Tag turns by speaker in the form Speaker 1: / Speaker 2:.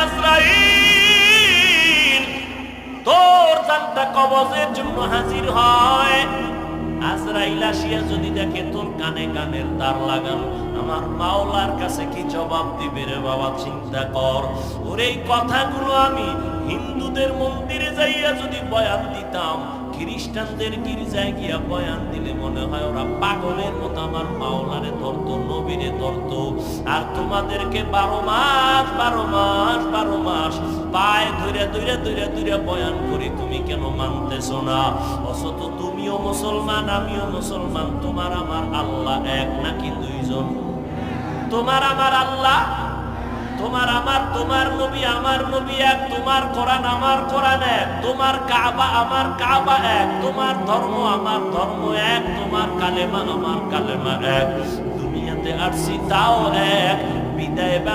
Speaker 1: আজরাইল তোর জানটা কবজের জন্য হাজির হয়, আজরাইল আসিয়া যদি দেখে তোর কানে কানের তার লাগানো, আমার মাওলার কাছে কি জবাব দিবে রে বাবা? চিন্তা কর। ওর এই কথাগুলো আমি হিন্দুদের মন্দিরে যাইয়া যদি বয়ান দিতাম, খ্রিস্টানদের গির্জায় গিয়া বয়ান দিলে মনে হয় ওরা পাগলের মতো আমার মাওলারে ধরতো, নবীরে ধরতো। আর তোমাদেরকে 12 মাস 12 মাস 12 মাস পায়ে ধরে ধরে ধরে ধরে বয়ান করি, তুমি কেন মানতেছো না? অথচ তুমিও মুসলমান, আমিও মুসলমান, তোমার আমার আল্লাহ এক নাকি দুইজন? তোমার আমার আল্লাহ, তোমার আমার, তোমার নবী আমার নবী এক, তোমার কোরআন আমার কোরআন এক, তোমার কাবা আমার কাবা এক, তোমার ধর্ম আমার ধর্ম এক, তোমার কালেমা আমার কালেমা এক। দুনিয়াতে আসছি তাও এক, বিদায় বেলা